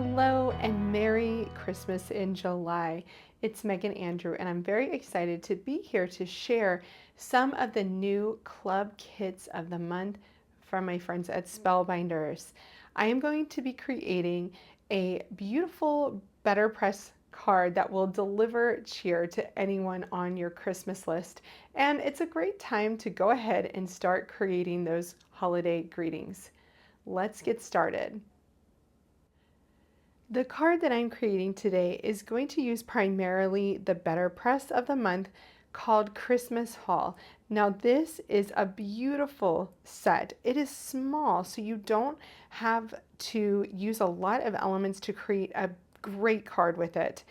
Hello and Merry Christmas in July. It's Megan Andrew, and I'm very excited to be here to share some of the new club kits of the month from my friends at Spellbinders. I am going to be creating a beautiful Better Press card that will deliver cheer to anyone on your Christmas list. And it's a great time to go ahead and start creating those holiday greetings. Let's get started. The card that I'm creating today is going to use primarily the Better Press of the month called Christmas Haul. Now this is a beautiful set. It is small, so you don't have to use a lot of elements to create a great card with it.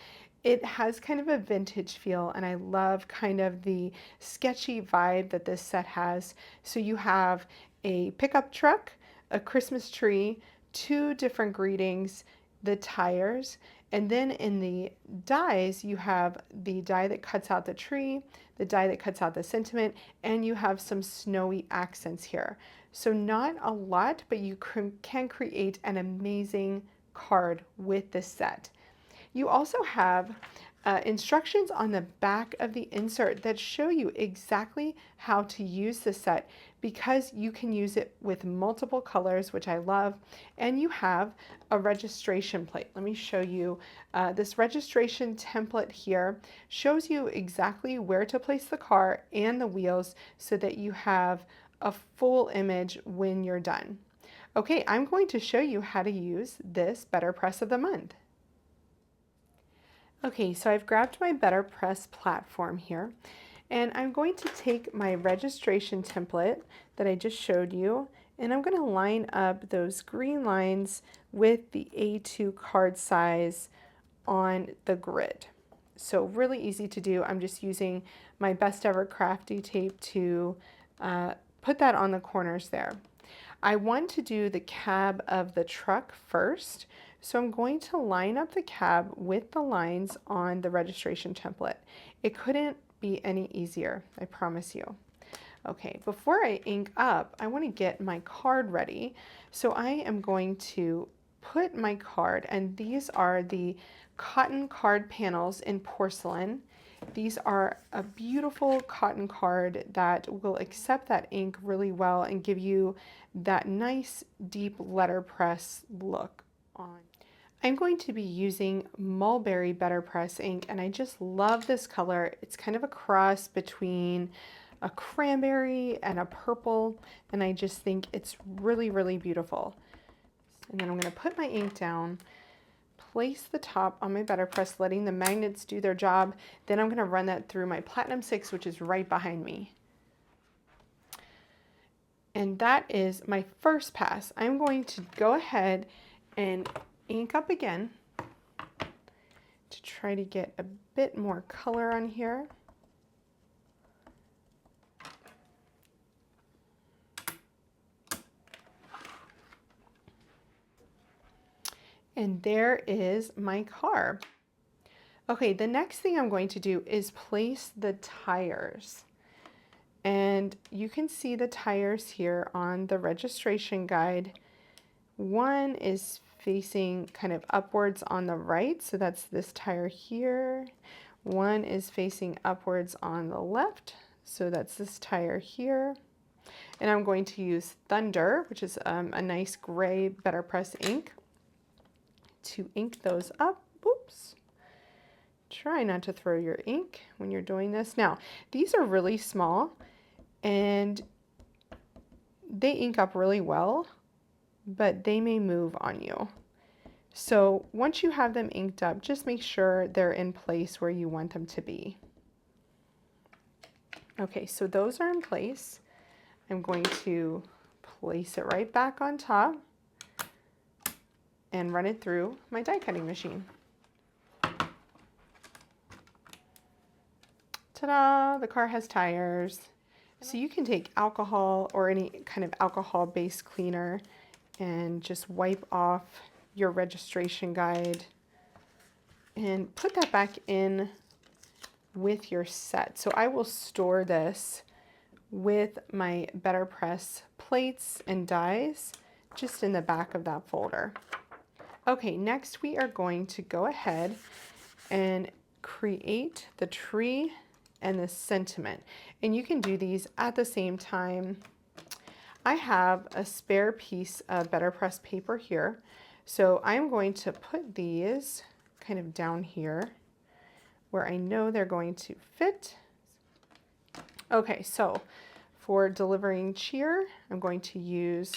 It has kind of a vintage feel, and I love kind of the sketchy vibe that this set has. So you have a pickup truck, a Christmas tree, two different greetings, the tires, and then in the dies you have the die that cuts out the tree, the die that cuts out the sentiment, and you have some snowy accents here. So not a lot, but you can create an amazing card with this set. You also have instructions on the back of the insert that show you exactly how to use the set, because you can use it with multiple colors, which I love, and you have a registration plate. Let me show you. This registration template here shows you exactly where to place the car and the wheels so that you have a full image when you're done. Okay, I'm going to show you how to use this Better Press of the month. Okay, so I've grabbed my Better Press platform here, and I'm going to take my registration template that I just showed you, and I'm going to line up those green lines with the A2 card size on the grid. So really easy to do. I'm just using my Best Ever Crafty tape to put that on the corners there. I want to do the cab of the truck first, so I'm going to line up the cab with the lines on the registration template. It couldn't be any easier, I promise you. Okay, before I ink up, I want to get my card ready. So I am going to put my card, and these are the cotton card panels in porcelain. These are a beautiful cotton card that will accept that ink really well and give you that nice deep letterpress look on. I'm going to be using Mulberry Better Press ink, and I just love this color. It's kind of a cross between a cranberry and a purple, and I just think it's really, really beautiful. And then I'm going to put my ink down, place the top on my Better Press, letting the magnets do their job. Then I'm going to run that through my Platinum 6, which is right behind me. And that is my first pass. I'm going to go ahead and ink up again to try to get a bit more color on here. And there is my car. Okay, the next thing I'm going to do is place the tires. And you can see the tires here on the registration guide. One is facing kind of upwards on the right, so that's this tire here. One is facing upwards on the left, so that's this tire here. And I'm going to use Thunder, which is a nice gray Better Press ink, to ink those up. Oops. Try not to throw your ink when you're doing this. Now, these are really small, and they ink up really well, but they may move on you. So once you have them inked up, just make sure they're in place where you want them to be. Okay, so those are in place. I'm going to place it right back on top and run it through my die cutting machine. Ta-da! The car has tires. So you can take alcohol or any kind of alcohol-based cleaner and just wipe off your registration guide and put that back in with your set. So I will store this with my Better Press plates and dies just in the back of that folder. Okay, next we are going to go ahead and create the tree and the sentiment. And you can do these at the same time. I have a spare piece of better press paper here. So I'm going to put these kind of down here where I know they're going to fit. Okay, so for delivering cheer, I'm going to use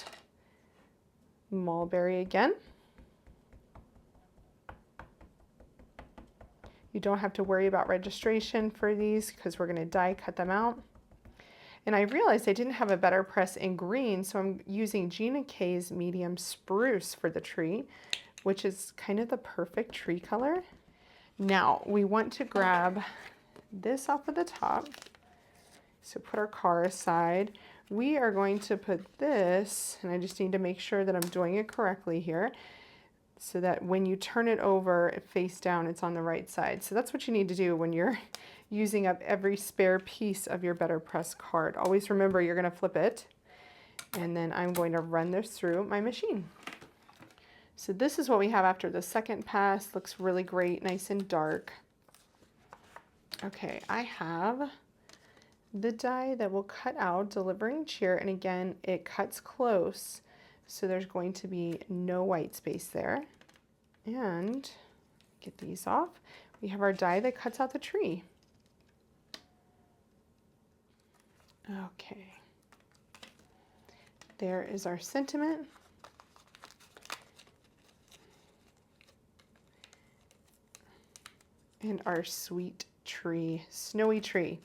mulberry again. You don't have to worry about registration for these because we're going to die cut them out. And I realized I didn't have a better press in green, so I'm using Gina K's medium spruce for the tree, which is kind of the perfect tree color. Now we want to grab this off of the top. So put our car aside. We are going to put this, and I just need to make sure that I'm doing it correctly here, so that when you turn it over face down, it's on the right side. So that's what you need to do when you're using up every spare piece of your better press card. Always remember you're going to flip it, and then I'm going to run this through my machine. So this is what we have after the second pass. Looks really great, nice and dark. Okay, I have the die that will cut out delivering cheer, and again it cuts close, so there's going to be no white space there. And get these off. We have our die that cuts out the tree. Okay, there is our sentiment. And our sweet tree, snowy tree.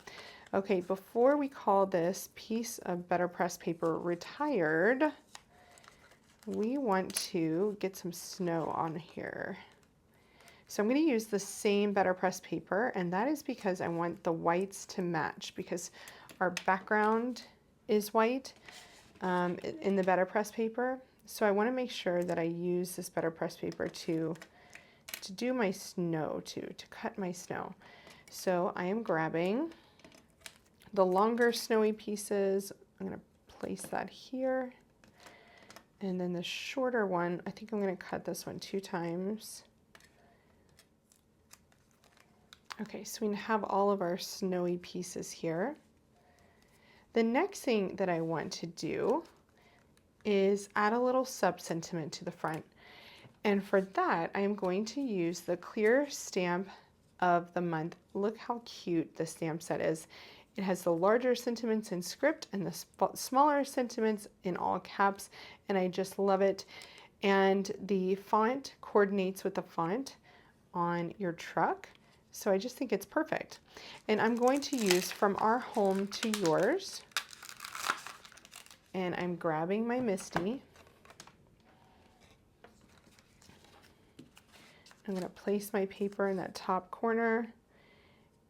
Okay, before we call this piece of better press paper retired, we want to get some snow on here. So I'm going to use the same better press paper, and that is because I want the whites to match, because our background is white in the better press paper. So I want to make sure that I use this better press paper to do my snow to cut my snow. So I am grabbing the longer snowy pieces. I'm going to place that here. And then the shorter one, I think I'm going to cut this one 2 times. Okay, so we have all of our snowy pieces here. The next thing that I want to do is add a little sub-sentiment to the front. And for that, I am going to use the clear stamp of the month. Look how cute the stamp set is. It has the larger sentiments in script and the smaller sentiments in all caps, and I just love it. And the font coordinates with the font on your truck, so I just think it's perfect. And I'm going to use From Our Home to Yours, and I'm grabbing my Misty. I'm going to place my paper in that top corner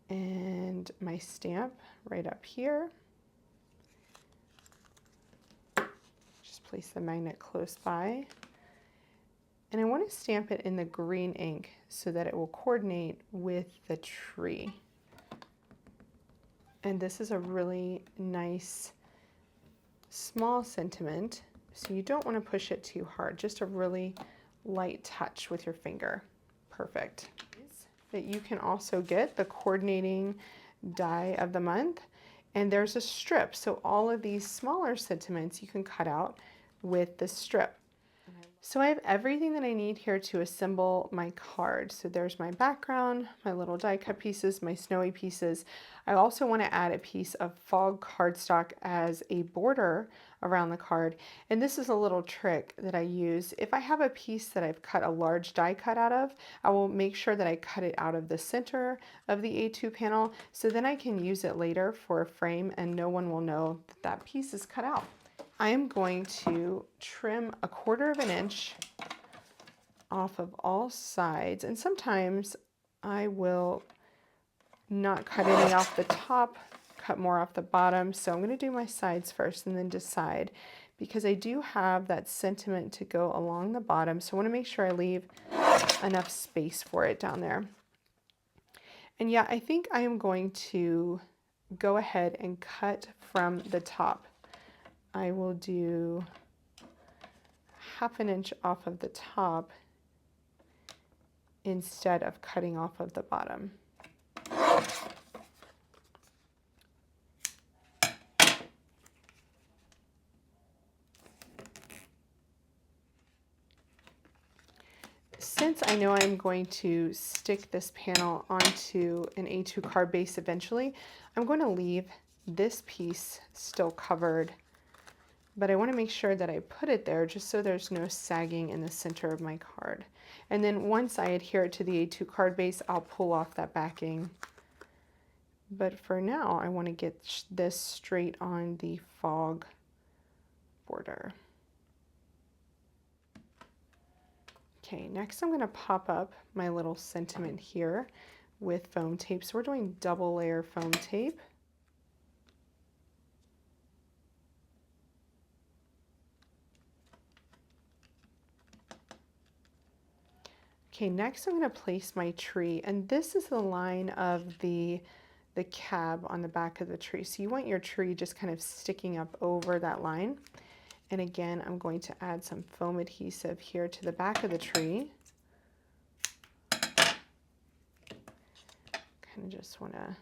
and my stamp right up here. Just place the magnet close by. And I want to stamp it in the green ink so that it will coordinate with the tree. And this is a really nice small sentiment, so you don't want to push it too hard, just a really light touch with your finger. Perfect. That you can also get the coordinating die of the month, and there's a strip, so all of these smaller sentiments you can cut out with the strip. So I have everything that I need here to assemble my card. So there's my background, my little die cut pieces, my snowy pieces. I also want to add a piece of fog cardstock as a border around the card. And this is a little trick that I use. If I have a piece that I've cut a large die cut out of, I will make sure that I cut it out of the center of the A2 panel, so then I can use it later for a frame and no one will know that that piece is cut out. I am going to trim 1/4 inch off of all sides, and sometimes I will not cut any off the top, cut more off the bottom. So I'm going to do my sides first and then decide, because I do have that sentiment to go along the bottom, so I want to make sure I leave enough space for it down there. And yeah, I think I am going to go ahead and cut from the top. I will do 1/2 inch off of the top instead of cutting off of the bottom. Since I know I'm going to stick this panel onto an A2 card base eventually, I'm going to leave this piece still covered, but I want to make sure that I put it there just so there's no sagging in the center of my card. And then once I adhere it to the A2 card base, I'll pull off that backing. But for now, I want to get this straight on the fog border. Okay, next I'm going to pop up my little sentiment here with foam tape. So we're doing double layer foam tape. Okay, next I'm going to place my tree, and this is the line of the cab on the back of the tree. So you want your tree just kind of sticking up over that line. And again, I'm going to add some foam adhesive here to the back of the tree. Kind of just want to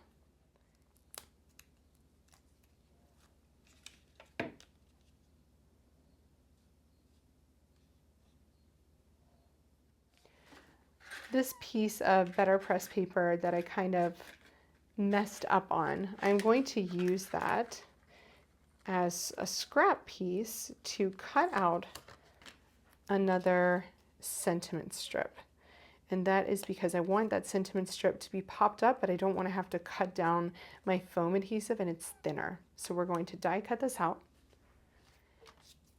this piece of better press paper that I kind of messed up on, I'm going to use that as a scrap piece to cut out another sentiment strip. And that is because I want that sentiment strip to be popped up, but I don't want to have to cut down my foam adhesive, and it's thinner. So we're going to die cut this out.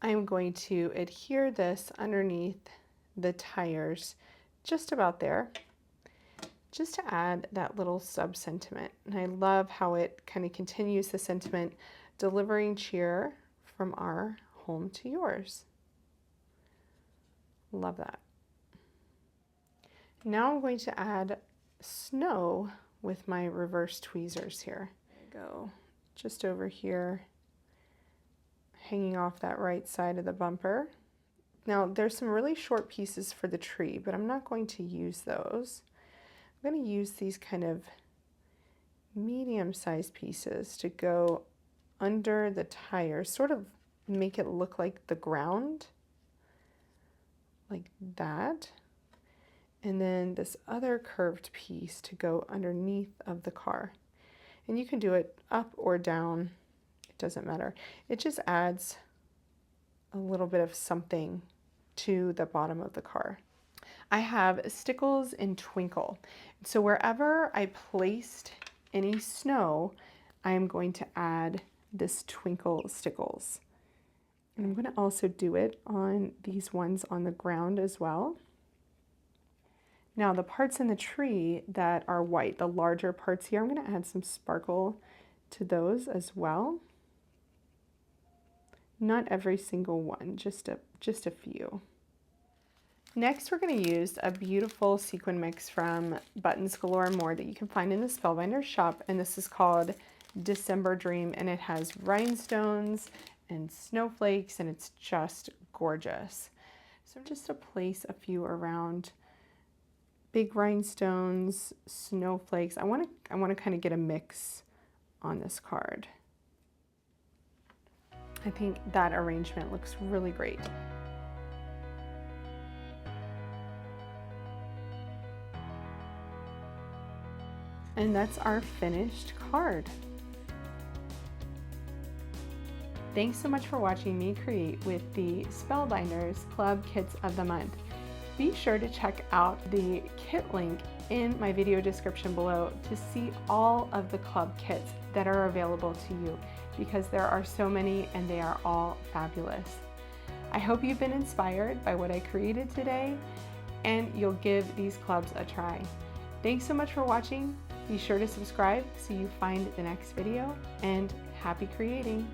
I'm going to adhere this underneath the tires just about there, just to add that little sub sentiment. And I love how it kind of continues the sentiment, delivering cheer from our home to yours. Love that. Now I'm going to add snow with my reverse tweezers here. There you go, just over here, hanging off that right side of the bumper. Now there's some really short pieces for the tree, but I'm not going to use those. I'm going to use these kind of medium-sized pieces to go under the tires, sort of make it look like the ground, like that. And then this other curved piece to go underneath of the car. And you can do it up or down, it doesn't matter. It just adds a little bit of something to the bottom of the car. I have Stickles and Twinkle. So wherever I placed any snow, I am going to add this Twinkle Stickles. And I'm going to also do it on these ones on the ground as well. Now the parts in the tree that are white, the larger parts here, I'm going to add some sparkle to those as well. Not every single one, just a few. Next, we're going to use a beautiful sequin mix from Buttons Galore and More that you can find in the Spellbinders shop, and this is called December Dream, and it has rhinestones and snowflakes, and it's just gorgeous. So just to place a few around big rhinestones, snowflakes. I want to kind of get a mix on this card. I think that arrangement looks really great. And that's our finished card. Thanks so much for watching me create with the Spellbinders Club Kits of the Month. Be sure to check out the kit link in my video description below to see all of the club kits that are available to you, because there are so many and they are all fabulous. I hope you've been inspired by what I created today and you'll give these clubs a try. Thanks so much for watching. Be sure to subscribe so you find the next video, and happy creating!